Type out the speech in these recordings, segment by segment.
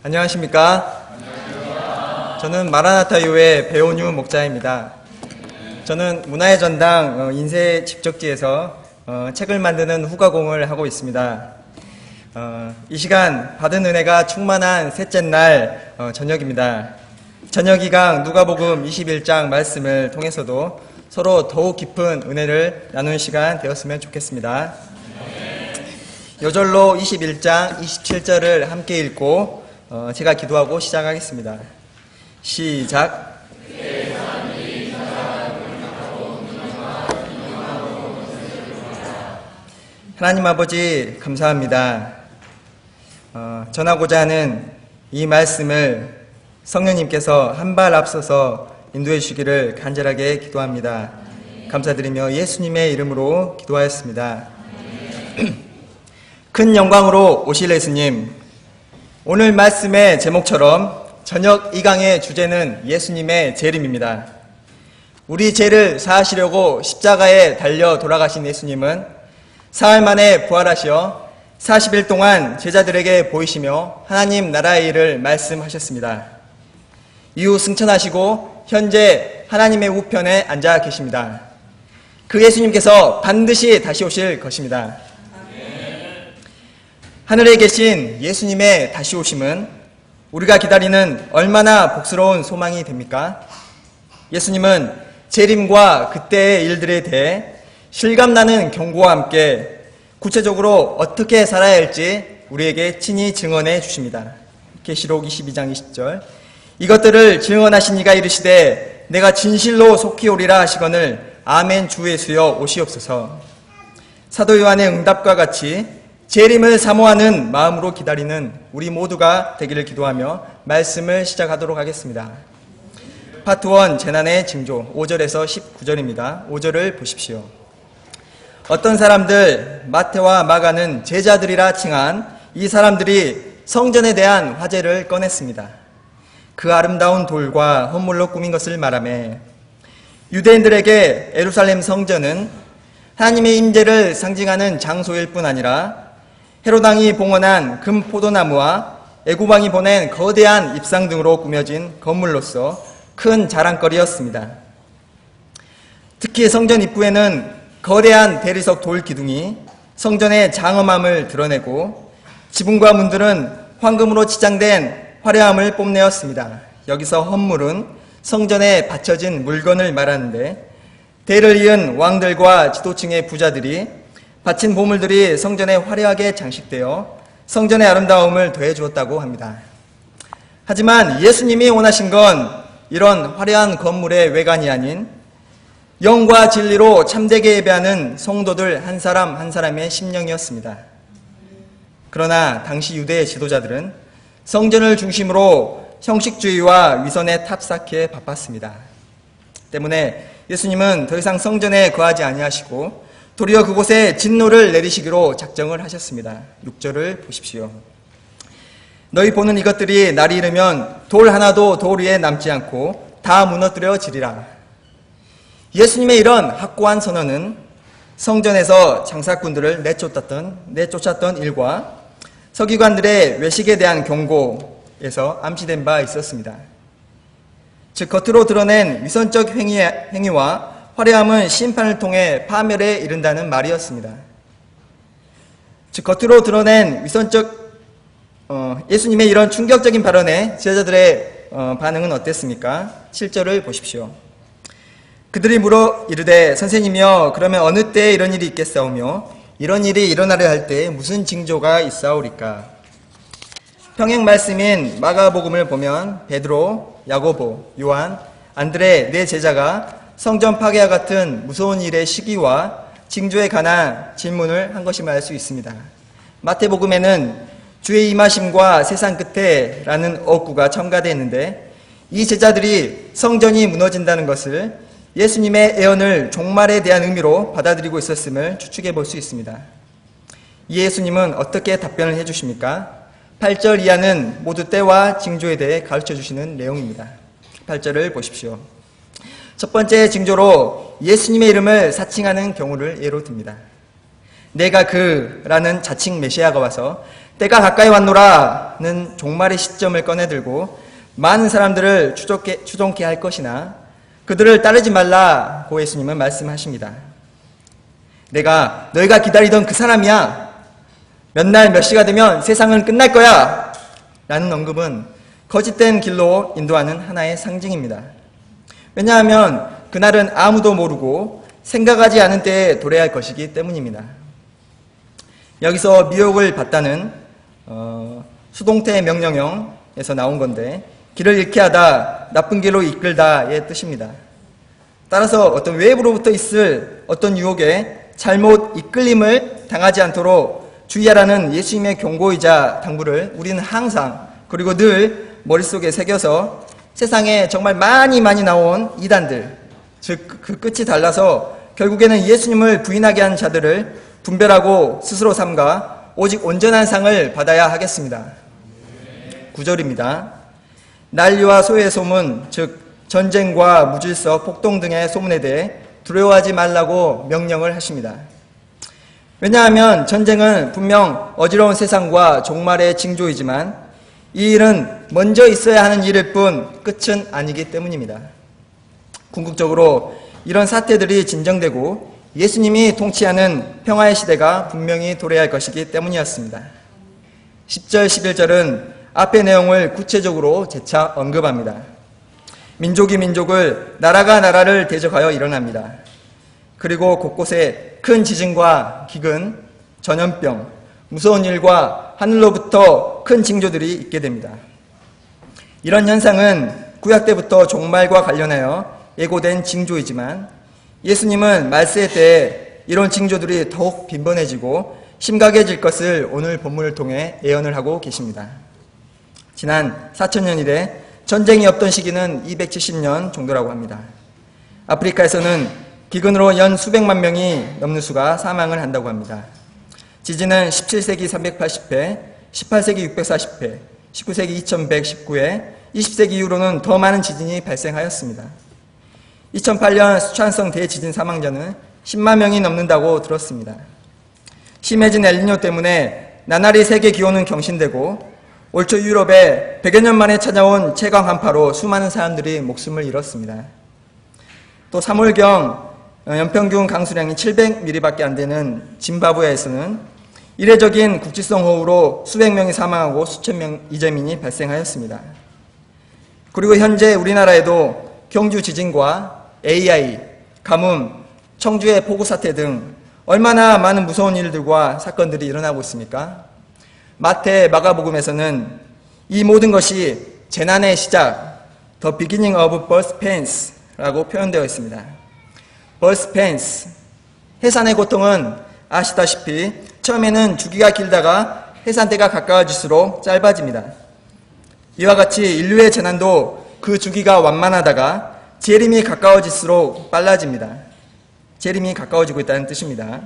안녕하십니까? 저는 마라나타 교회 배온유 목자입니다. 저는 문화의 전당 인쇄 집적지에서 책을 만드는 후가공을 하고 있습니다. 이 시간 받은 은혜가 충만한 셋째 날 저녁입니다. 저녁이강 누가복음 21장 말씀을 통해서도 서로 더욱 깊은 은혜를 나누는 시간 되었으면 좋겠습니다. 요절로 21장 27절을 함께 읽고 제가 기도하고 시작하겠습니다. 시작. 하나님 아버지 감사합니다. 전하고자 하는 이 말씀을 성령님께서 한 발 앞서서 인도해 주시기를 간절하게 기도합니다. 감사드리며 예수님의 이름으로 기도하였습니다. 큰 영광으로 오실 예수님, 오늘 말씀의 제목처럼 저녁 2강의 주제는 예수님의 재림입니다. 우리 죄를 사하시려고 십자가에 달려 돌아가신 예수님은 사흘 만에 부활하시어 40일 동안 제자들에게 보이시며 하나님 나라의 일을 말씀하셨습니다. 이후 승천하시고 현재 하나님의 우편에 앉아 계십니다. 그 예수님께서 반드시 다시 오실 것입니다. 하늘에 계신 예수님의 다시 오심은 우리가 기다리는 얼마나 복스러운 소망이 됩니까? 예수님은 재림과 그때의 일들에 대해 실감나는 경고와 함께 구체적으로 어떻게 살아야 할지 우리에게 친히 증언해 주십니다. 계시록 22장 20절, 이것들을 증언하신 이가 이르시되 내가 진실로 속히 오리라 하시거늘 아멘 주 예수여 오시옵소서. 사도 요한의 응답과 같이 재림을 사모하는 마음으로 기다리는 우리 모두가 되기를 기도하며 말씀을 시작하도록 하겠습니다. 파트 1 재난의 징조 5절에서 19절입니다. 5절을 보십시오. 어떤 사람들 마태와 마가는 제자들이라 칭한 이 사람들이 성전에 대한 화제를 꺼냈습니다. 그 아름다운 돌과 헌물로 꾸민 것을 말하며 유대인들에게 예루살렘 성전은 하나님의 임재를 상징하는 장소일 뿐 아니라 헤로당이 봉헌한 금 포도나무와 애구방이 보낸 거대한 입상 등으로 꾸며진 건물로서 큰 자랑거리였습니다. 특히 성전 입구에는 거대한 대리석 돌 기둥이 성전의 장엄함을 드러내고 지붕과 문들은 황금으로 치장된 화려함을 뽐내었습니다. 여기서 헌물은 성전에 바쳐진 물건을 말하는데 대를 이은 왕들과 지도층의 부자들이 바친 보물들이 성전에 화려하게 장식되어 성전의 아름다움을 더해주었다고 합니다. 하지만 예수님이 원하신 건 이런 화려한 건물의 외관이 아닌 영과 진리로 참되게 예배하는 성도들 한 사람 한 사람의 심령이었습니다. 그러나 당시 유대의 지도자들은 성전을 중심으로 형식주의와 위선에 탑쌓기에 바빴습니다. 때문에 예수님은 더 이상 성전에 거하지 아니하시고 도리어 그곳에 진노를 내리시기로 작정을 하셨습니다. 6절을 보십시오. 너희 보는 이것들이 날이 이르면 돌 하나도 돌 위에 남지 않고 다 무너뜨려지리라. 예수님의 이런 확고한 선언은 성전에서 장사꾼들을 내쫓았던 일과 서기관들의 외식에 대한 경고에서 암시된 바 있었습니다. 즉 겉으로 드러낸 위선적 행위와 화려함은 심판을 통해 파멸에 이른다는 말이었습니다. 즉 겉으로 드러낸 예수님의 이런 충격적인 발언에 제자들의 반응은 어땠습니까? 7절을 보십시오. 그들이 물어 이르되 선생님이여 그러면 어느 때에 이런 일이 있겠사오며 이런 일이 일어나려 할 때에 무슨 징조가 있사오리까? 평행 말씀인 마가복음을 보면 베드로, 야고보, 요한, 안드레 네 제자가 성전 파괴와 같은 무서운 일의 시기와 징조에 관한 질문을 한 것임을 알 수 있습니다. 마태복음에는 주의 임하심과 세상 끝에 라는 어구가 첨가되어 있는데 이 제자들이 성전이 무너진다는 것을 예수님의 예언을 종말에 대한 의미로 받아들이고 있었음을 추측해 볼 수 있습니다. 이 예수님은 어떻게 답변을 해주십니까? 8절 이하는 모두 때와 징조에 대해 가르쳐 주시는 내용입니다. 8절을 보십시오. 첫 번째 징조로 예수님의 이름을 사칭하는 경우를 예로 듭니다. 내가 그라는 자칭 메시아가 와서 때가 가까이 왔노라는 종말의 시점을 꺼내들고 많은 사람들을 추종케 할 것이나 그들을 따르지 말라고 예수님은 말씀하십니다. 내가 너희가 기다리던 그 사람이야. 몇 날 몇 시가 되면 세상은 끝날 거야. 라는 언급은 거짓된 길로 인도하는 하나의 상징입니다. 왜냐하면 그날은 아무도 모르고 생각하지 않은 때에 도래할 것이기 때문입니다. 여기서 미혹을 받다는 수동태 명령형에서 나온 건데 길을 잃게 하다, 나쁜 길로 이끌다의 뜻입니다. 따라서 어떤 외부로부터 있을 어떤 유혹에 잘못 이끌림을 당하지 않도록 주의하라는 예수님의 경고이자 당부를 우리는 항상 그리고 늘 머릿속에 새겨서 세상에 정말 많이 나온 이단들, 즉 그 끝이 달라서 결국에는 예수님을 부인하게 한 자들을 분별하고 스스로 삼가 오직 온전한 상을 받아야 하겠습니다. 9절입니다. 난리와 소의 소문, 즉 전쟁과 무질서, 폭동 등의 소문에 대해 두려워하지 말라고 명령을 하십니다. 왜냐하면 전쟁은 분명 어지러운 세상과 종말의 징조이지만 이 일은 먼저 있어야 하는 일일 뿐 끝은 아니기 때문입니다. 궁극적으로 이런 사태들이 진정되고 예수님이 통치하는 평화의 시대가 분명히 도래할 것이기 때문이었습니다. 10절, 11절은 앞의 내용을 구체적으로 재차 언급합니다. 민족이 민족을, 나라가 나라를 대적하여 일어납니다. 그리고 곳곳에 큰 지진과 기근, 전염병, 무서운 일과 하늘로부터 큰 징조들이 있게 됩니다. 이런 현상은 구약 때부터 종말과 관련하여 예고된 징조이지만 예수님은 말세 때 이런 징조들이 더욱 빈번해지고 심각해질 것을 오늘 본문을 통해 예언을 하고 계십니다. 지난 4,000년 이래 전쟁이 없던 시기는 270년 정도라고 합니다. 아프리카에서는 기근으로 연 수백만 명이 넘는 수가 사망을 한다고 합니다. 지진은 17세기 380회, 18세기 640회, 19세기 2119회, 20세기 이후로는 더 많은 지진이 발생하였습니다. 2008년 수촨성 대지진 사망자는 10만 명이 넘는다고 들었습니다. 심해진 엘니뇨 때문에 나날이 세계 기온은 경신되고 올초 유럽에 100여 년 만에 찾아온 최강 한파로 수많은 사람들이 목숨을 잃었습니다. 또 3월경 연평균 강수량이 700mm밖에 안 되는 짐바브웨에서는 이례적인 국지성 호우로 수백 명이 사망하고 수천 명 이재민이 발생하였습니다. 그리고 현재 우리나라에도 경주 지진과 AI, 가뭄, 청주의 폭우 사태 등 얼마나 많은 무서운 일들과 사건들이 일어나고 있습니까? 마태, 마가복음에서는 이 모든 것이 재난의 시작, The beginning of birth pains라고 표현되어 있습니다. birth pains, 해산의 고통은 아시다시피 처음에는 주기가 길다가 해산때가 가까워질수록 짧아집니다. 이와 같이 인류의 재난도 그 주기가 완만하다가 재림이 가까워질수록 빨라집니다. 재림이 가까워지고 있다는 뜻입니다.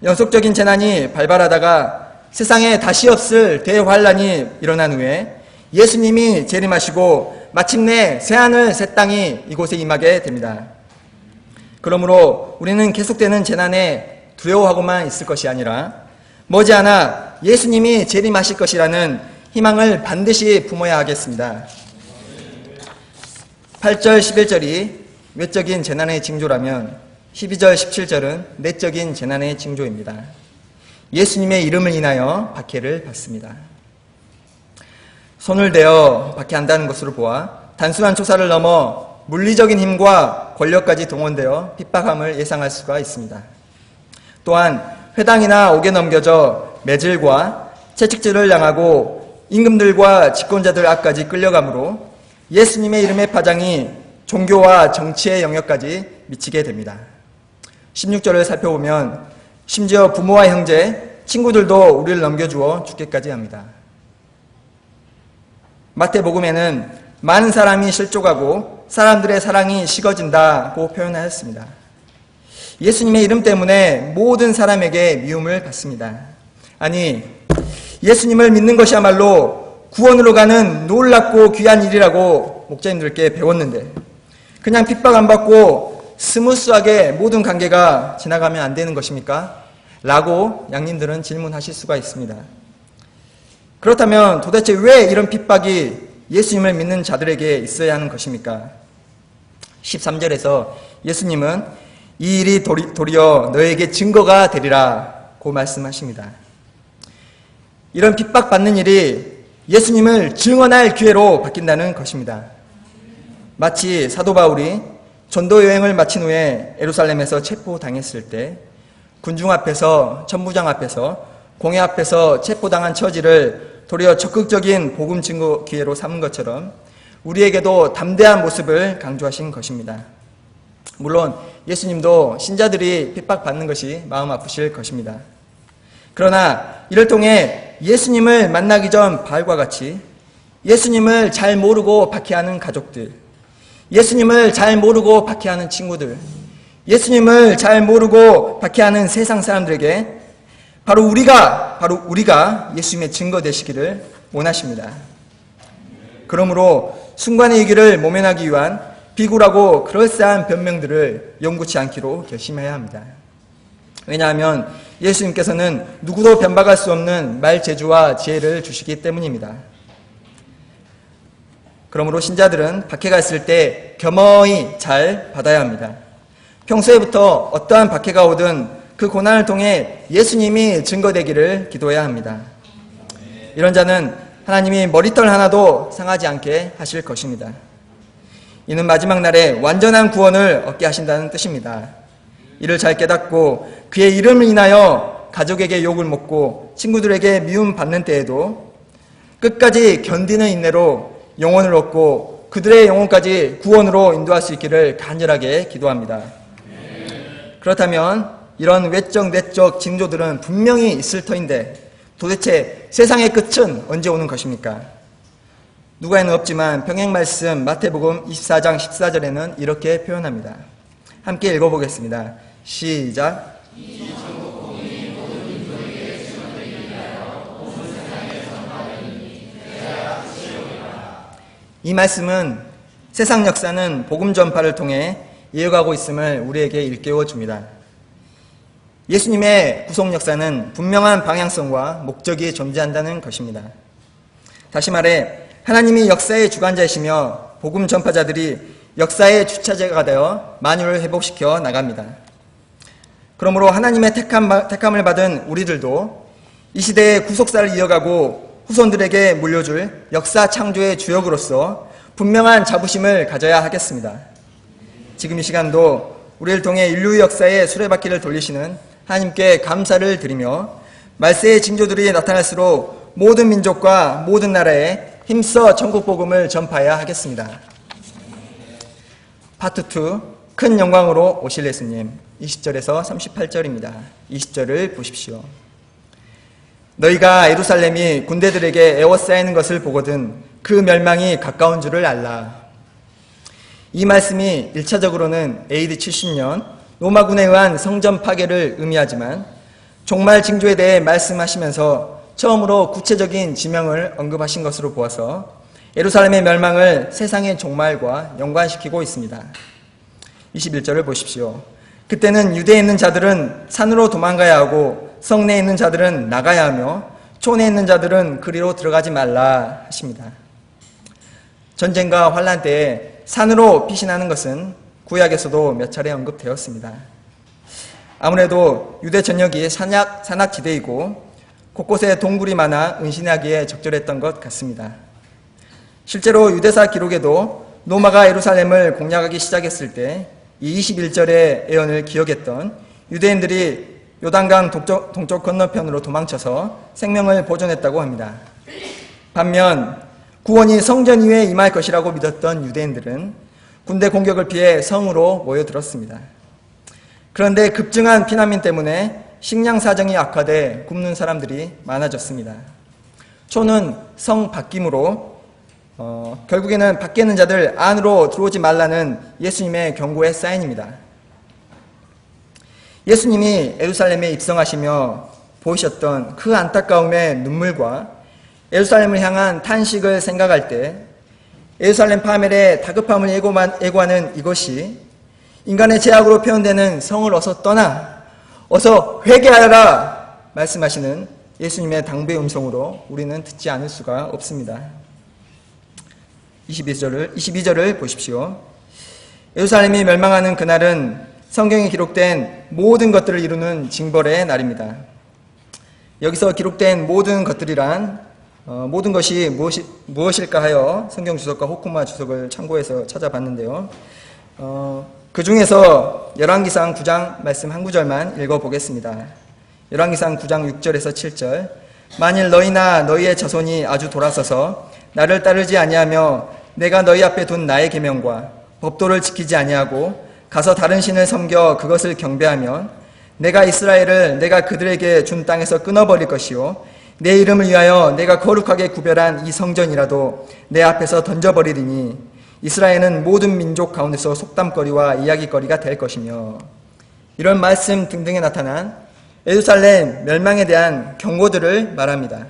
연속적인 재난이 발발하다가 세상에 다시 없을 대환란이 일어난 후에 예수님이 재림하시고 마침내 새하늘 새 땅이 이곳에 임하게 됩니다. 그러므로 우리는 계속되는 재난에 두려워하고만 있을 것이 아니라 머지않아 예수님이 재림하실 것이라는 희망을 반드시 품어야 하겠습니다. 8절, 11절이 외적인 재난의 징조라면 12절, 17절은 내적인 재난의 징조입니다. 예수님의 이름을 인하여 박해를 받습니다. 손을 대어 박해한다는 것으로 보아 단순한 조사를 넘어 물리적인 힘과 권력까지 동원되어 핍박함을 예상할 수가 있습니다. 또한 회당이나 옥에 넘겨져 매질과 채찍질을 당하고 임금들과 집권자들 앞까지 끌려가므로 예수님의 이름의 파장이 종교와 정치의 영역까지 미치게 됩니다. 16절을 살펴보면 심지어 부모와 형제, 친구들도 우리를 넘겨주어 죽게까지 합니다. 마태복음에는 많은 사람이 실족하고 사람들의 사랑이 식어진다고 표현하였습니다. 예수님의 이름 때문에 모든 사람에게 미움을 받습니다. 아니, 예수님을 믿는 것이야말로 구원으로 가는 놀랍고 귀한 일이라고 목자님들께 배웠는데 그냥 핍박 안 받고 스무스하게 모든 관계가 지나가면 안 되는 것입니까? 라고 양님들은 질문하실 수가 있습니다. 그렇다면 도대체 왜 이런 핍박이 예수님을 믿는 자들에게 있어야 하는 것입니까? 13절에서 예수님은 이 일이 도리어 너에게 증거가 되리라 고 말씀하십니다. 이런 핍박받는 일이 예수님을 증언할 기회로 바뀐다는 것입니다. 마치 사도 바울이 전도 여행을 마친 후에 예루살렘에서 체포당했을 때 군중 앞에서, 천부장 앞에서, 공회 앞에서 체포당한 처지를 도리어 적극적인 복음 증거 기회로 삼은 것처럼 우리에게도 담대한 모습을 강조하신 것입니다. 물론 예수님도 신자들이 핍박받는 것이 마음 아프실 것입니다. 그러나 이를 통해 예수님을 만나기 전 바울과 같이 예수님을 잘 모르고 박해하는 가족들, 예수님을 잘 모르고 박해하는 친구들, 예수님을 잘 모르고 박해하는 세상 사람들에게 바로 우리가 예수님의 증거 되시기를 원하십니다. 그러므로 순간의 위기를 모면하기 위한 비굴하고 그럴싸한 변명들을 연구치 않기로 결심해야 합니다. 왜냐하면 예수님께서는 누구도 변박할 수 없는 말재주와 지혜를 주시기 때문입니다. 그러므로 신자들은 박해가 있을 때 겸허히 잘 받아야 합니다. 평소에부터 어떠한 박해가 오든 그 고난을 통해 예수님이 증거되기를 기도해야 합니다. 이런 자는 하나님이 머리털 하나도 상하지 않게 하실 것입니다. 이는 마지막 날에 완전한 구원을 얻게 하신다는 뜻입니다. 이를 잘 깨닫고 그의 이름을 인하여 가족에게 욕을 먹고 친구들에게 미움 받는 때에도 끝까지 견디는 인내로 영혼을 얻고 그들의 영혼까지 구원으로 인도할 수 있기를 간절하게 기도합니다. 그렇다면 이런 외적 내적 징조들은 분명히 있을 터인데 도대체 세상의 끝은 언제 오는 것입니까? 누가에는 없지만 평행 말씀 마태복음 24장 14절에는 이렇게 표현합니다. 함께 읽어보겠습니다. 시작. 이 말씀은 세상 역사는 복음 전파를 통해 이어가고 있음을 우리에게 일깨워 줍니다. 예수님의 구속 역사는 분명한 방향성과 목적이 존재한다는 것입니다. 다시 말해 하나님이 역사의 주관자이시며 복음 전파자들이 역사의 주체자가 되어 만유를 회복시켜 나갑니다. 그러므로 하나님의 택함을 받은 우리들도 이 시대의 구속사를 이어가고 후손들에게 물려줄 역사 창조의 주역으로서 분명한 자부심을 가져야 하겠습니다. 지금 이 시간도 우리를 통해 인류의 역사의 수레바퀴를 돌리시는 하나님께 감사를 드리며 말세의 징조들이 나타날수록 모든 민족과 모든 나라에 힘써 천국 복음을 전파해야 하겠습니다. 파트 2, 큰 영광으로 오실 예수님. 20절에서 38절입니다. 20절을 보십시오. 너희가 예루살렘이 군대들에게 에워싸이는 것을 보거든 그 멸망이 가까운 줄을 알라. 이 말씀이 1차적으로는 AD 70년 로마군에 의한 성전 파괴를 의미하지만 종말 징조에 대해 말씀하시면서 처음으로 구체적인 지명을 언급하신 것으로 보아서 예루살렘의 멸망을 세상의 종말과 연관시키고 있습니다. 21절을 보십시오. 그때는 유대에 있는 자들은 산으로 도망가야 하고 성내에 있는 자들은 나가야 하며 촌에 있는 자들은 그리로 들어가지 말라 하십니다. 전쟁과 환란 때에 산으로 피신하는 것은 구약에서도 몇 차례 언급되었습니다. 아무래도 유대 전역이 산악지대이고 곳곳에 동굴이 많아 은신하기에 적절했던 것 같습니다. 실제로 유대사 기록에도 로마가 예루살렘을 공략하기 시작했을 때 이 21절의 예언을 기억했던 유대인들이 요단강 동쪽 건너편으로 도망쳐서 생명을 보존했다고 합니다. 반면 구원이 성전 위에 임할 것이라고 믿었던 유대인들은 군대 공격을 피해 성으로 모여들었습니다. 그런데 급증한 피난민 때문에 식량 사정이 악화돼 굶는 사람들이 많아졌습니다. 초는 성 바뀜으로 결국에는 밖에 있는 자들 안으로 들어오지 말라는 예수님의 경고의 사인입니다. 예수님이 예루살렘에 입성하시며 보이셨던 그 안타까움의 눈물과 예루살렘을 향한 탄식을 생각할 때 예루살렘 파멸의 다급함을 예고하는 이것이 인간의 죄악으로 표현되는 성을 어서 떠나 어서 회개하라 말씀하시는 예수님의 당부의 음성으로 우리는 듣지 않을 수가 없습니다. 22절을 보십시오. 예루살렘이 멸망하는 그날은 성경에 기록된 모든 것들을 이루는 징벌의 날입니다. 여기서 기록된 모든 것들이란 모든 것이 무엇일까 하여 성경 주석과 호쿠마 주석을 참고해서 찾아봤는데요. 그 중에서 열왕기상 9장 말씀 한 구절만 읽어보겠습니다. 열왕기상 9장 6절에서 7절. 만일 너희나 너희의 자손이 아주 돌아서서 나를 따르지 아니하며 내가 너희 앞에 둔 나의 계명과 법도를 지키지 아니하고 가서 다른 신을 섬겨 그것을 경배하면 내가 이스라엘을 내가 그들에게 준 땅에서 끊어버릴 것이요 내 이름을 위하여 내가 거룩하게 구별한 이 성전이라도 내 앞에서 던져버리리니 이스라엘은 모든 민족 가운데서 속담거리와 이야기거리가 될 것이며, 이런 말씀 등등에 나타난 예루살렘 멸망에 대한 경고들을 말합니다.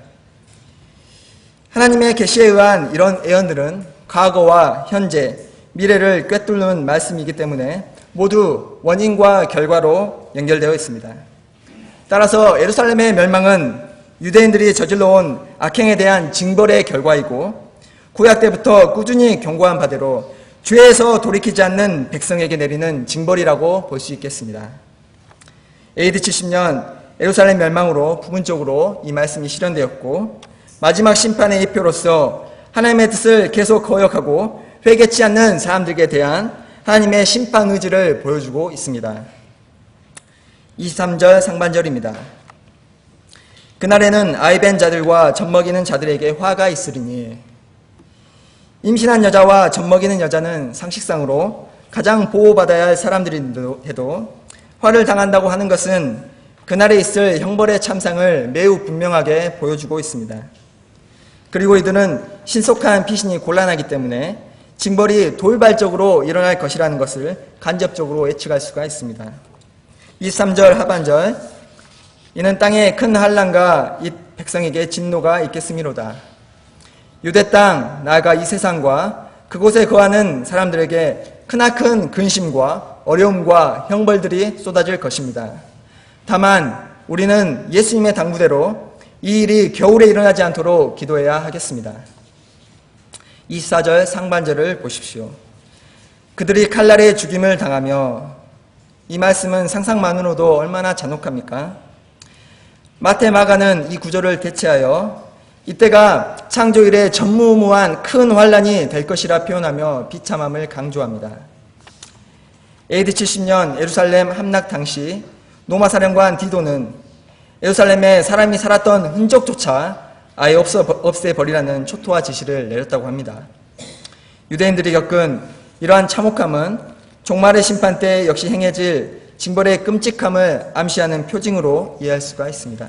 하나님의 계시에 의한 이런 예언들은 과거와 현재, 미래를 꿰뚫는 말씀이기 때문에 모두 원인과 결과로 연결되어 있습니다. 따라서 예루살렘의 멸망은 유대인들이 저질러온 악행에 대한 징벌의 결과이고, 구약 때부터 꾸준히 경고한 바대로 죄에서 돌이키지 않는 백성에게 내리는 징벌이라고 볼 수 있겠습니다. AD 70년 예루살렘 멸망으로 부분적으로 이 말씀이 실현되었고, 마지막 심판의 예표로서 하나님의 뜻을 계속 거역하고 회개치 않는 사람들에게 대한 하나님의 심판 의지를 보여주고 있습니다. 23절 상반절입니다. 그날에는 아이벤 자들과 젖먹이는 자들에게 화가 있으리니, 임신한 여자와 젖먹이는 여자는 상식상으로 가장 보호받아야 할 사람들인데도 화를 당한다고 하는 것은 그날에 있을 형벌의 참상을 매우 분명하게 보여주고 있습니다. 그리고 이들은 신속한 피신이 곤란하기 때문에 징벌이 돌발적으로 일어날 것이라는 것을 간접적으로 예측할 수가 있습니다. 23절 하반절, 이는 땅에 큰 환난과 이 백성에게 진노가 있겠음이로다. 유대 땅, 나아가 이 세상과 그곳에 거하는 사람들에게 크나큰 근심과 어려움과 형벌들이 쏟아질 것입니다. 다만 우리는 예수님의 당부대로 이 일이 겨울에 일어나지 않도록 기도해야 하겠습니다. 24절 상반절을 보십시오. 그들이 칼날에 죽임을 당하며, 이 말씀은 상상만으로도 얼마나 잔혹합니까? 마태 마가는 이 구절을 대체하여 이때가 창조 이래 전무후무한 큰 환란이 될 것이라 표현하며 비참함을 강조합니다. AD 70년 예루살렘 함락 당시 로마사령관 디도는 예루살렘에 사람이 살았던 흔적조차 아예 없애버리라는 초토화 지시를 내렸다고 합니다. 유대인들이 겪은 이러한 참혹함은 종말의 심판 때 역시 행해질 징벌의 끔찍함을 암시하는 표징으로 이해할 수가 있습니다.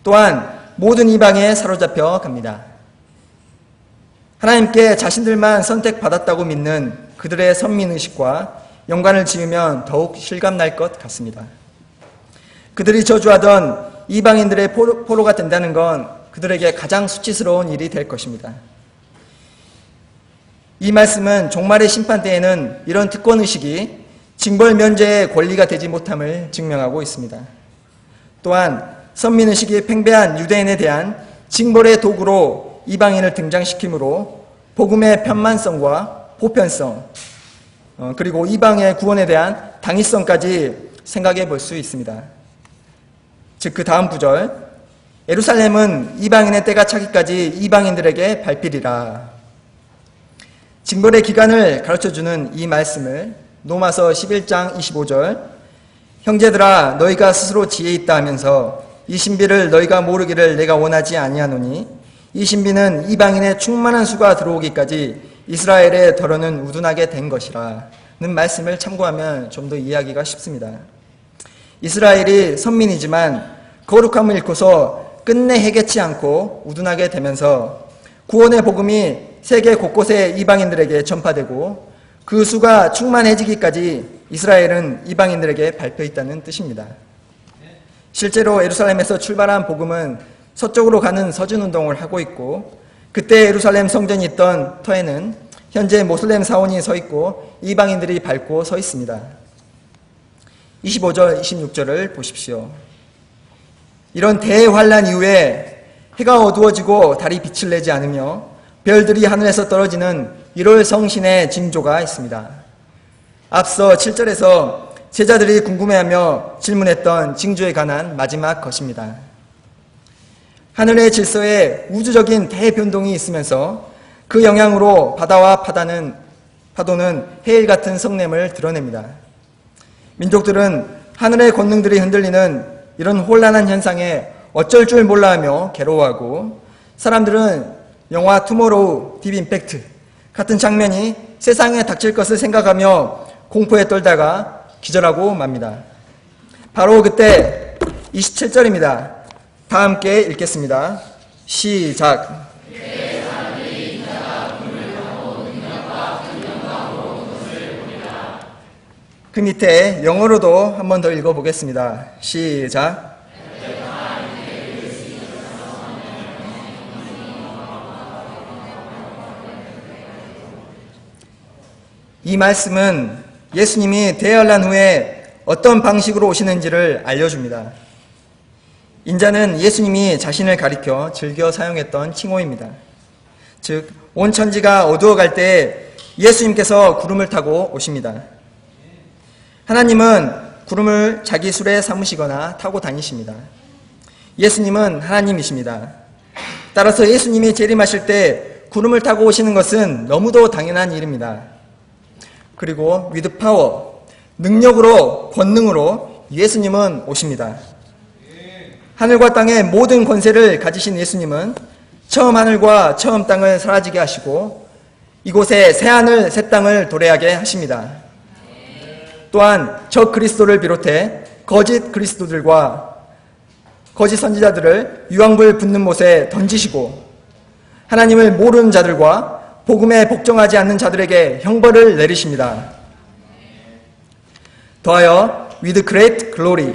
또한 모든 이방에 사로잡혀 갑니다. 하나님께 자신들만 선택받았다고 믿는 그들의 선민의식과 연관을 지으면 더욱 실감날 것 같습니다. 그들이 저주하던 이방인들의 포로가 된다는 건 그들에게 가장 수치스러운 일이 될 것입니다. 이 말씀은 종말의 심판 때에는 이런 특권의식이 징벌 면제의 권리가 되지 못함을 증명하고 있습니다. 또한 선민의식이 팽배한 유대인에 대한 징벌의 도구로 이방인을 등장시키므로 복음의 편만성과 보편성, 그리고 이방의 구원에 대한 당위성까지 생각해 볼 수 있습니다. 즉 그 다음 구절, 예루살렘은 이방인의 때가 차기까지 이방인들에게 밟히리라. 징벌의 기간을 가르쳐주는 이 말씀을 로마서 11장 25절, 형제들아 너희가 스스로 지혜 있다 하면서 이 신비를 너희가 모르기를 내가 원하지 아니하노니 이 신비는 이방인의 충만한 수가 들어오기까지 이스라엘의 덜어는 우둔하게 된 것이라 는 말씀을 참고하면 좀 더 이해하기가 쉽습니다. 이스라엘이 선민이지만 거룩함을 잃고서 끝내 해결치 않고 우둔하게 되면서 구원의 복음이 세계 곳곳의 이방인들에게 전파되고 그 수가 충만해지기까지 이스라엘은 이방인들에게 밟혀있다는 뜻입니다. 실제로 예루살렘에서 출발한 복음은 서쪽으로 가는 서진운동을 하고 있고, 그때 예루살렘 성전이 있던 터에는 현재 모슬렘 사원이 서 있고 이방인들이 밟고 서 있습니다. 25절, 26절을 보십시오. 이런 대환란 이후에 해가 어두워지고 달이 빛을 내지 않으며 별들이 하늘에서 떨어지는 1월 성신의 징조가 있습니다. 앞서 7절에서 제자들이 궁금해하며 질문했던 징조에 관한 마지막 것입니다. 하늘의 질서에 우주적인 대변동이 있으면서 그 영향으로 바다와 파도는 해일 같은 성냄을 드러냅니다. 민족들은 하늘의 권능들이 흔들리는 이런 혼란한 현상에 어쩔 줄 몰라하며 괴로워하고, 사람들은 영화 투모로우 딥 임팩트 같은 장면이 세상에 닥칠 것을 생각하며 공포에 떨다가 기절하고 맙니다. 바로 그때 27절입니다. 다 함께 읽겠습니다. 시작. 그 밑에 영어로도 한 번 더 읽어보겠습니다. 시작. 이 말씀은 예수님이 대환란 후에 어떤 방식으로 오시는지를 알려줍니다. 인자는 예수님이 자신을 가리켜 즐겨 사용했던 칭호입니다. 즉, 온 천지가 어두워갈 때 예수님께서 구름을 타고 오십니다. 하나님은 구름을 자기 술에 삼으시거나 타고 다니십니다. 예수님은 하나님이십니다. 따라서 예수님이 재림하실 때 구름을 타고 오시는 것은 너무도 당연한 일입니다. 그리고 with power, 능력으로, 권능으로 예수님은 오십니다. 하늘과 땅의 모든 권세를 가지신 예수님은 처음 하늘과 처음 땅을 사라지게 하시고 이곳에 새 하늘 새 땅을 도래하게 하십니다. 또한 적 그리스도를 비롯해 거짓 그리스도들과 거짓 선지자들을 유황불 붙는 못에 던지시고 하나님을 모르는 자들과 복음에 복종하지 않는 자들에게 형벌을 내리십니다. 더하여 with great glory,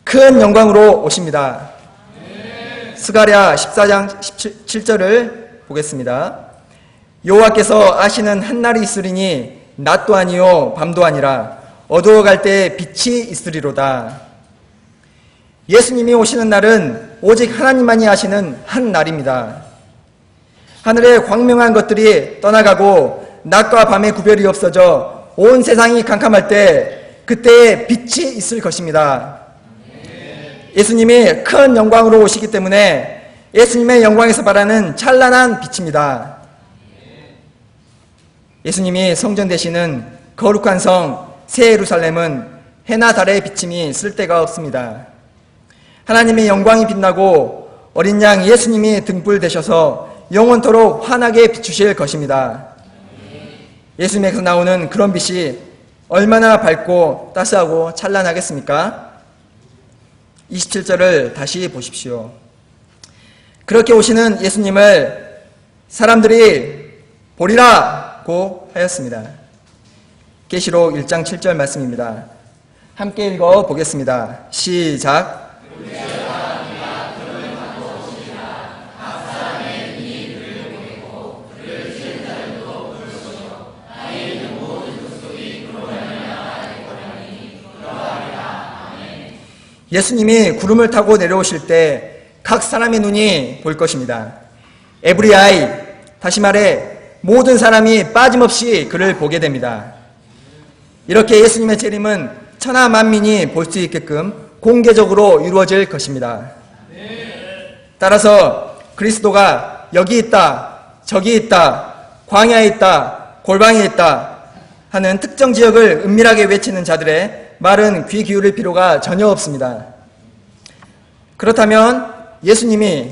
큰 영광으로 오십니다. 스가랴 14장 17절을 보겠습니다. 여호와께서 아시는 한날이 있으리니 낮도 아니요 밤도 아니라 어두워갈 때 빛이 있으리로다. 예수님이 오시는 날은 오직 하나님만이 아시는 한 날입니다. 하늘의 광명한 것들이 떠나가고 낮과 밤의 구별이 없어져 온 세상이 캄캄할 때 그때에 빛이 있을 것입니다. 예수님이 큰 영광으로 오시기 때문에 예수님의 영광에서 발하는 찬란한 빛입니다. 예수님이 성전 되시는 거룩한 성 새 예루살렘은 해나 달의 비침이 쓸데가 없습니다. 하나님의 영광이 빛나고 어린 양 예수님이 등불 되셔서 영원토록 환하게 비추실 것입니다. 예수님에게서 나오는 그런 빛이 얼마나 밝고 따스하고 찬란하겠습니까? 27절을 다시 보십시오. 그렇게 오시는 예수님을 사람들이 보리라고 하였습니다. 계시록 1장 7절 말씀입니다. 함께 읽어 보겠습니다. 시작. 예수님이 구름을 타고 내려오실 때 각 사람의 눈이 볼 것입니다. Every eye, 다시 말해 모든 사람이 빠짐없이 그를 보게 됩니다. 이렇게 예수님의 재림은 천하 만민이 볼 수 있게끔 공개적으로 이루어질 것입니다. 따라서 그리스도가 여기 있다, 저기 있다, 광야에 있다, 골방에 있다 하는 특정 지역을 은밀하게 외치는 자들의 말은 귀 기울일 필요가 전혀 없습니다. 그렇다면 예수님이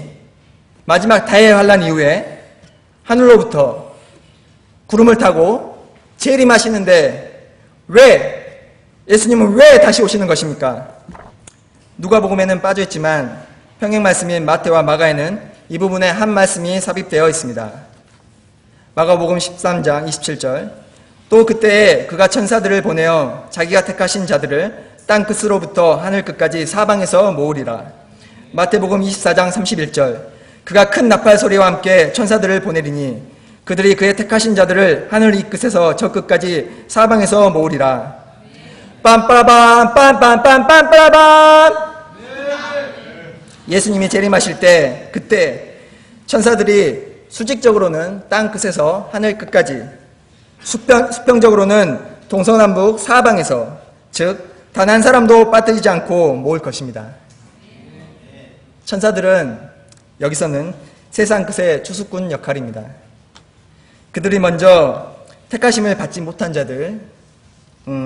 마지막 대환란 이후에 하늘로부터 구름을 타고 재림하시는데 예수님은 왜 다시 오시는 것입니까? 누가복음에는 빠져있지만 평행 말씀인 마태와 마가에는 이 부분에 한 말씀이 삽입되어 있습니다. 마가복음 13장 27절, 또 그때에 그가 천사들을 보내어 자기가 택하신 자들을 땅 끝으로부터 하늘 끝까지 사방에서 모으리라. 마태복음 24장 31절, 그가 큰 나팔 소리와 함께 천사들을 보내리니 그들이 그의 택하신 자들을 하늘 이 끝에서 저 끝까지 사방에서 모으리라. 빰빠라밤 빰빰빰빰빠라밤. 예수님이 재림하실 때 그때 천사들이 수직적으로는 땅 끝에서 하늘 끝까지, 수평적으로는 동서남북 사방에서, 즉 단 한 사람도 빠뜨리지 않고 모을 것입니다. 천사들은 여기서는 세상 끝의 추수꾼 역할입니다. 그들이 먼저 택하심을 받지 못한 자들,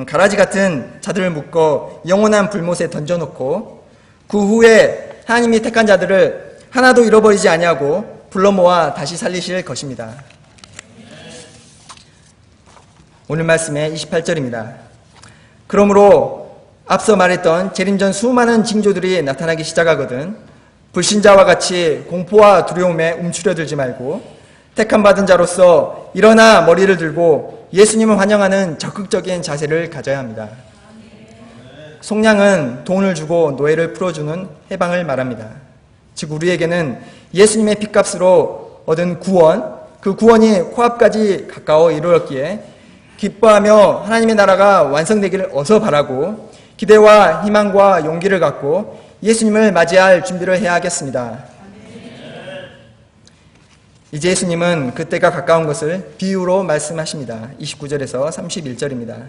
가라지 같은 자들을 묶어 영원한 불못에 던져놓고 그 후에 하나님이 택한 자들을 하나도 잃어버리지 아니하고 불러 모아 다시 살리실 것입니다. 오늘 말씀의 28절입니다. 그러므로 앞서 말했던 재림 전 수많은 징조들이 나타나기 시작하거든 불신자와 같이 공포와 두려움에 움츠려들지 말고 택함 받은 자로서 일어나 머리를 들고 예수님을 환영하는 적극적인 자세를 가져야 합니다. 속량은 돈을 주고 노예를 풀어주는 해방을 말합니다. 즉 우리에게는 예수님의 핏값으로 얻은 구원, 그 구원이 코앞까지 가까워 이르렀기에 기뻐하며 하나님의 나라가 완성되기를 어서 바라고 기대와 희망과 용기를 갖고 예수님을 맞이할 준비를 해야 하겠습니다. 이제 예수님은 그때가 가까운 것을 비유로 말씀하십니다. 29절에서 31절입니다.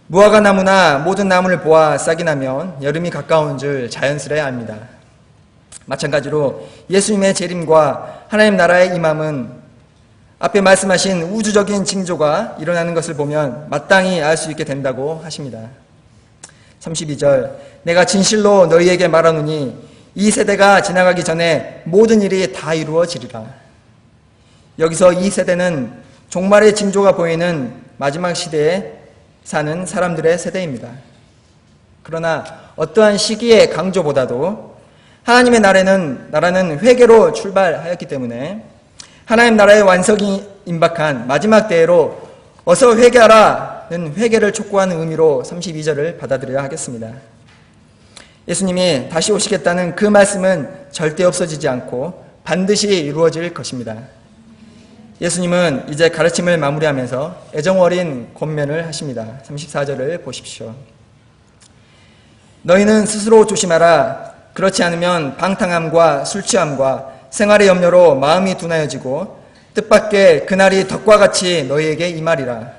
무화과 나무나 모든 나무를 보아 싹이 나면 여름이 가까운 줄 자연스레 압니다. 마찬가지로 예수님의 재림과 하나님 나라의 임함은 앞에 말씀하신 우주적인 징조가 일어나는 것을 보면 마땅히 알 수 있게 된다고 하십니다. 32절 내가 진실로 너희에게 말하노니 이 세대가 지나가기 전에 모든 일이 다 이루어지리라. 여기서 이 세대는 종말의 징조가 보이는 마지막 시대에 사는 사람들의 세대입니다. 그러나 어떠한 시기의 강조보다도 하나님의 나라는 회개로 출발하였기 때문에 하나님 나라의 완성이 임박한 마지막 때로 어서 회개하라는 회개를 촉구하는 의미로 32절을 받아들여야 하겠습니다. 예수님이 다시 오시겠다는 그 말씀은 절대 없어지지 않고 반드시 이루어질 것입니다. 예수님은 이제 가르침을 마무리하면서 애정어린 권면을 하십니다. 34절을 보십시오. 너희는 스스로 조심하라. 그렇지 않으면 방탕함과 술취함과 생활의 염려로 마음이 둔하여지고 뜻밖의 그날이 덕과 같이 너희에게 임하리라.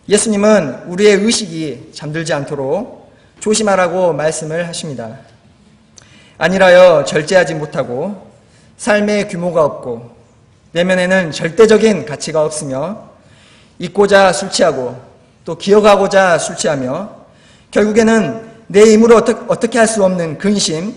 예수님은 우리의 의식이 잠들지 않도록 조심하라고 말씀을 하십니다. 아니라여 절제하지 못하고 삶의 규모가 없고 내면에는 절대적인 가치가 없으며 잊고자 술 취하고 또 기억하고자 술 취하며 결국에는 내 힘으로 어떻게 할 수 없는 근심,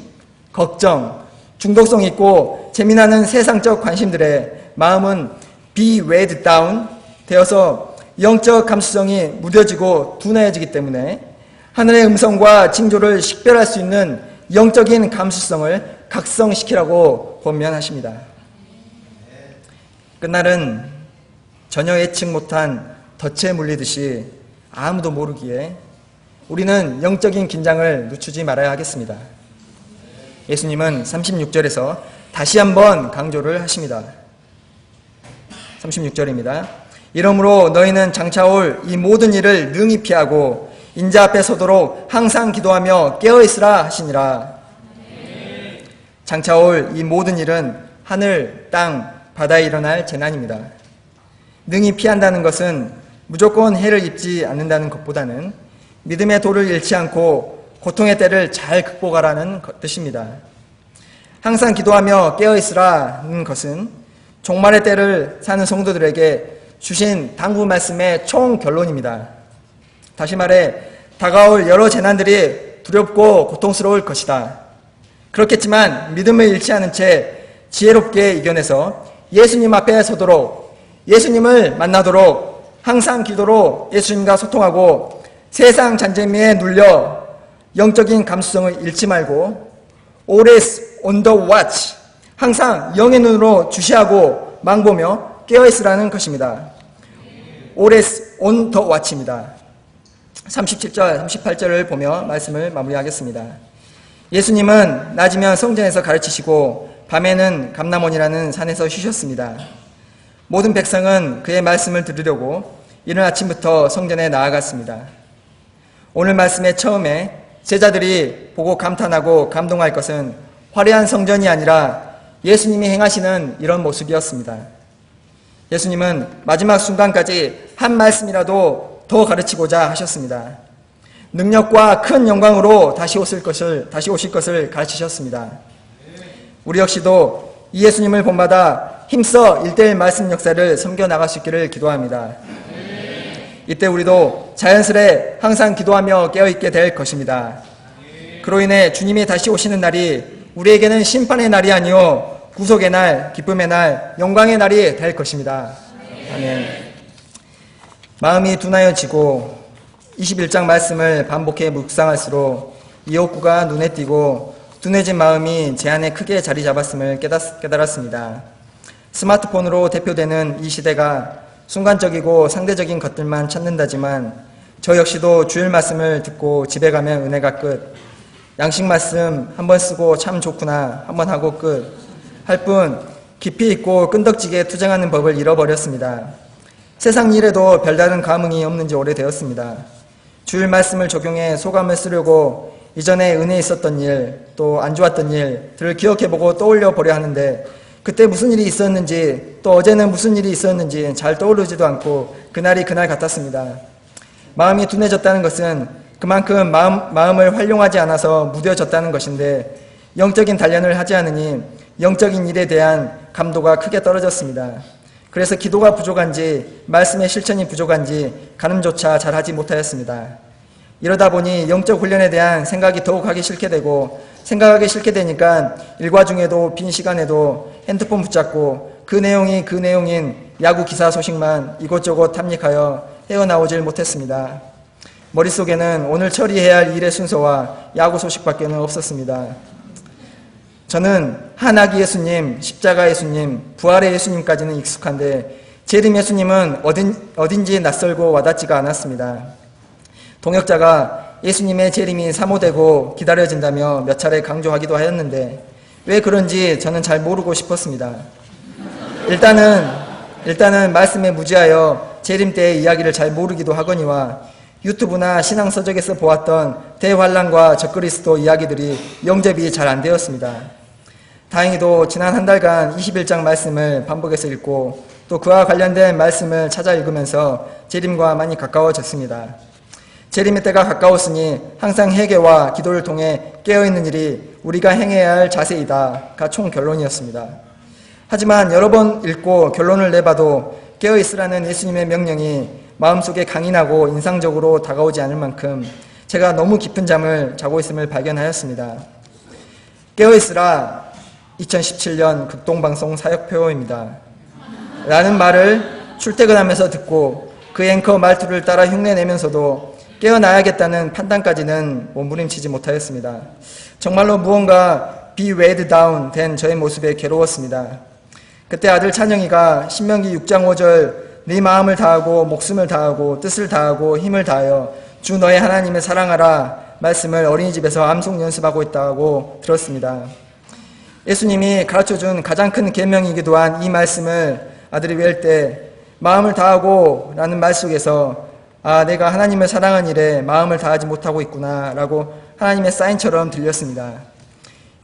걱정, 중독성 있고 재미나는 세상적 관심들에 마음은 be weighed down 되어서 영적 감수성이 무뎌지고 둔해지기 때문에 하늘의 음성과 징조를 식별할 수 있는 영적인 감수성을 각성시키라고 권면하십니다. 그날은 전혀 예측 못한 덫에 물리듯이 아무도 모르기에 우리는 영적인 긴장을 늦추지 말아야 하겠습니다. 예수님은 36절에서 다시 한번 강조를 하십니다. 36절입니다. 이러므로 너희는 장차올 이 모든 일을 능히 피하고 인자 앞에 서도록 항상 기도하며 깨어있으라 하시니라. 장차올 이 모든 일은 하늘, 땅, 바다에 일어날 재난입니다. 능히 피한다는 것은 무조건 해를 입지 않는다는 것보다는 믿음의 도를 잃지 않고 고통의 때를 잘 극복하라는 뜻입니다. 항상 기도하며 깨어있으라는 것은 종말의 때를 사는 성도들에게 주신 당부 말씀의 총결론입니다. 다시 말해 다가올 여러 재난들이 두렵고 고통스러울 것이다. 그렇겠지만 믿음을 잃지 않은 채 지혜롭게 이겨내서 예수님 앞에 서도록 예수님을 만나도록 항상 기도로 예수님과 소통하고 세상 잔재미에 눌려 영적인 감수성을 잃지 말고 always on the watch 항상 영의 눈으로 주시하고 망보며 깨어있으라는 것입니다. always on the watch입니다. 37절, 38절을 보며 말씀을 마무리하겠습니다. 예수님은 낮이면 성전에서 가르치시고 밤에는 감람원이라는 산에서 쉬셨습니다. 모든 백성은 그의 말씀을 들으려고 이른 아침부터 성전에 나아갔습니다. 오늘 말씀의 처음에 제자들이 보고 감탄하고 감동할 것은 화려한 성전이 아니라 예수님이 행하시는 이런 모습이었습니다. 예수님은 마지막 순간까지 한 말씀이라도 더 가르치고자 하셨습니다. 능력과 큰 영광으로 다시 오실 것을 가르치셨습니다. 우리 역시도 이 예수님을 본받아 힘써 1:1 말씀 역사를 섬겨나갈 수 있기를 기도합니다. 이때 우리도 자연스레 항상 기도하며 깨어있게 될 것입니다. 그로 인해 주님이 다시 오시는 날이 우리에게는 심판의 날이 아니요 구속의 날, 기쁨의 날, 영광의 날이 될 것입니다. 아멘. 마음이 둔하여지고 21장 말씀을 반복해 묵상할수록 이옥구가 눈에 띄고 둔해진 마음이 제 안에 크게 자리 잡았음을 깨달았습니다. 스마트폰으로 대표되는 이 시대가 순간적이고 상대적인 것들만 찾는다지만 저 역시도 주일 말씀을 듣고 집에 가면 은혜가 끝, 양식 말씀 한번 쓰고 참 좋구나 한번 하고 끝 할 뿐 깊이 있고 끈덕지게 투쟁하는 법을 잃어버렸습니다. 세상 일에도 별다른 감흥이 없는 지 오래되었습니다. 주일 말씀을 적용해 소감을 쓰려고 이전에 은혜 있었던 일, 또 안 좋았던 일들을 기억해보고 떠올려 보려 하는데 그때 무슨 일이 있었는지 또 어제는 무슨 일이 있었는지 잘 떠오르지도 않고 그날이 그날 같았습니다. 마음이 둔해졌다는 것은 그만큼 마음을 활용하지 않아서 무뎌졌다는 것인데 영적인 단련을 하지 않으니 영적인 일에 대한 감도가 크게 떨어졌습니다. 그래서 기도가 부족한지 말씀의 실천이 부족한지 가늠조차 잘하지 못하였습니다. 이러다 보니 영적 훈련에 대한 생각이 더욱 하기 싫게 되고 생각하기 싫게 되니까 일과 중에도 빈 시간에도 핸드폰 붙잡고 그 내용인 야구 기사 소식만 이곳저곳 탐닉하여 헤어나오질 못했습니다. 머릿속에는 오늘 처리해야 할 일의 순서와 야구 소식밖에는 없었습니다. 저는 한아기 예수님, 십자가 예수님, 부활의 예수님까지는 익숙한데 재림 예수님은 어딘지 낯설고 와닿지가 않았습니다. 동역자가 예수님의 재림이 사모되고 기다려진다며 몇 차례 강조하기도 하였는데 왜 그런지 저는 잘 모르고 싶었습니다. 일단은 말씀에 무지하여 재림 때의 이야기를 잘 모르기도 하거니와 유튜브나 신앙서적에서 보았던 대환란과 적그리스도 이야기들이 영접이 잘 안 되었습니다. 다행히도 지난 한 달간 21장 말씀을 반복해서 읽고 또 그와 관련된 말씀을 찾아 읽으면서 재림과 많이 가까워졌습니다. 재림의 때가 가까웠으니 항상 회개와 기도를 통해 깨어있는 일이 우리가 행해야 할 자세이다가 총 결론이었습니다. 하지만 여러 번 읽고 결론을 내봐도 깨어있으라는 예수님의 명령이 마음속에 강인하고 인상적으로 다가오지 않을 만큼 제가 너무 깊은 잠을 자고 있음을 발견하였습니다. 깨어있으라 2017년 극동방송 사역표입니다. 라는 말을 출퇴근하면서 듣고 그 앵커 말투를 따라 흉내내면서도 깨어나야겠다는 판단까지는 몸부림치지 못하였습니다. 정말로 무언가 be weighed down 된 저의 모습에 괴로웠습니다. 그때 아들 찬영이가 신명기 6장 5절 네 마음을 다하고 목숨을 다하고 뜻을 다하고 힘을 다하여 주 너의 하나님을 사랑하라 말씀을 어린이집에서 암송 연습하고 있다고 들었습니다. 예수님이 가르쳐준 가장 큰 계명이기도 한 이 말씀을 아들이 외울 때 마음을 다하고 라는 말 속에서 내가 하나님을 사랑한 일에 마음을 다하지 못하고 있구나 라고 하나님의 사인처럼 들렸습니다.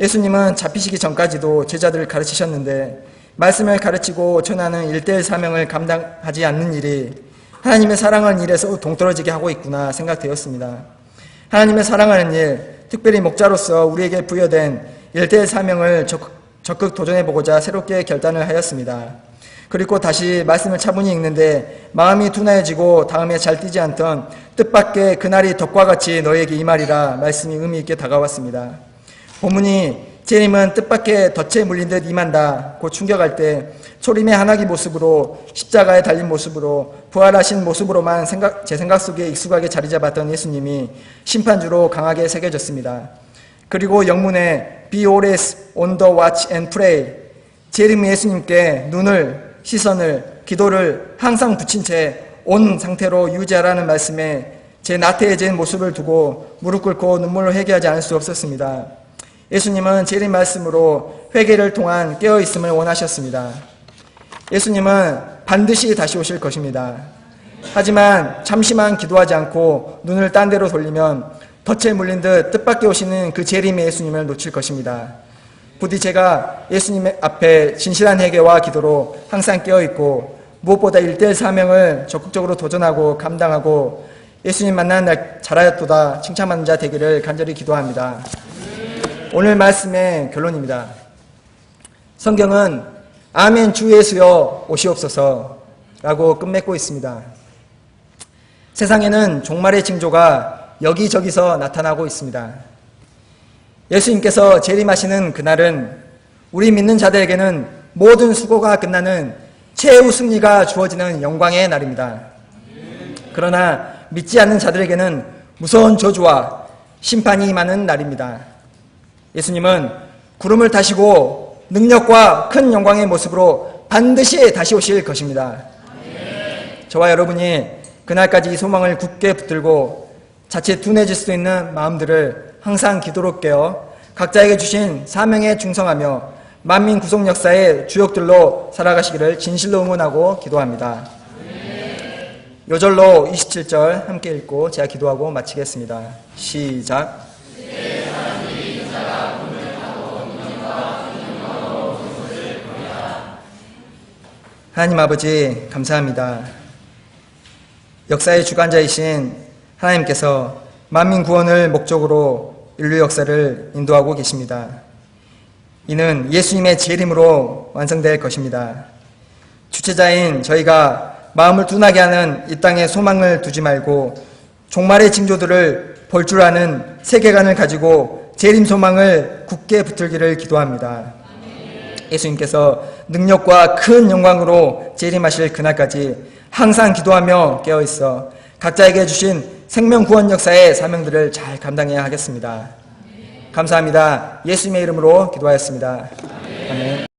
예수님은 잡히시기 전까지도 제자들을 가르치셨는데 말씀을 가르치고 전하는 1:1 사명을 감당하지 않는 일이 하나님의 사랑하는 일에서 동떨어지게 하고 있구나 생각되었습니다. 하나님의 사랑하는 일, 특별히 목자로서 우리에게 부여된 1:1 사명을 적극 도전해보고자 새롭게 결단을 하였습니다. 그리고 다시 말씀을 차분히 읽는데 마음이 둔하여지고 다음에 잘 뛰지 않던 뜻밖의 그날이 덕과 같이 너에게 임하리라 말씀이 의미 있게 다가왔습니다. 본문이 재림은 뜻밖의 덫에 물린 듯 임한다 곧 충격할 때 초림의 한아기 모습으로 십자가에 달린 모습으로 부활하신 모습으로만 제 생각 속에 익숙하게 자리 잡았던 예수님이 심판주로 강하게 새겨졌습니다. 그리고 영문에 Be always on the watch and pray 재림 예수님께 눈을 시선을 기도를 항상 붙인 채 온 상태로 유지하라는 말씀에 제 나태해진 모습을 두고 무릎 꿇고 눈물로 회개하지 않을 수 없었습니다. 예수님은 재림 말씀으로 회개를 통한 깨어있음을 원하셨습니다. 예수님은 반드시 다시 오실 것입니다. 하지만 잠시만 기도하지 않고 눈을 딴 데로 돌리면 덫에 물린 듯 뜻밖의 오시는 그 재림의 예수님을 놓칠 것입니다. 부디 제가 예수님 앞에 진실한 회개와 기도로 항상 깨어있고 무엇보다 일대일 사명을 적극적으로 도전하고 감당하고 예수님 만난 날 잘하였도다 칭찬받는 자 되기를 간절히 기도합니다. 오늘 말씀의 결론입니다. 성경은 아멘 주 예수여 오시옵소서 라고 끝맺고 있습니다. 세상에는 종말의 징조가 여기저기서 나타나고 있습니다. 예수님께서 재림하시는 그날은 우리 믿는 자들에게는 모든 수고가 끝나는 최후 승리가 주어지는 영광의 날입니다. 그러나 믿지 않는 자들에게는 무서운 저주와 심판이 임하는 날입니다. 예수님은 구름을 타시고 능력과 큰 영광의 모습으로 반드시 다시 오실 것입니다. 저와 여러분이 그날까지 이 소망을 굳게 붙들고 자칫 둔해질 수 있는 마음들을 항상 기도로 깨어 각자에게 주신 사명에 충성하며 만민 구속 역사의 주역들로 살아가시기를 진실로 응원하고 기도합니다. 요절로 27절 함께 읽고 제가 기도하고 마치겠습니다. 시작. 하나님 아버지 감사합니다. 역사의 주관자이신 하나님께서 만민 구원을 목적으로 인류 역사를 인도하고 계십니다. 이는 예수님의 재림으로 완성될 것입니다. 주체자인 저희가 마음을 둔하게 하는 이 땅에 소망을 두지 말고 종말의 징조들을 볼 줄 아는 세계관을 가지고 재림 소망을 굳게 붙들기를 기도합니다. 예수님께서 능력과 큰 영광으로 재림하실 그날까지 항상 기도하며 깨어있어 각자에게 주신 생명 구원 역사의 사명들을 잘 감당해야 하겠습니다. 감사합니다. 예수님의 이름으로 기도하였습니다. 아멘.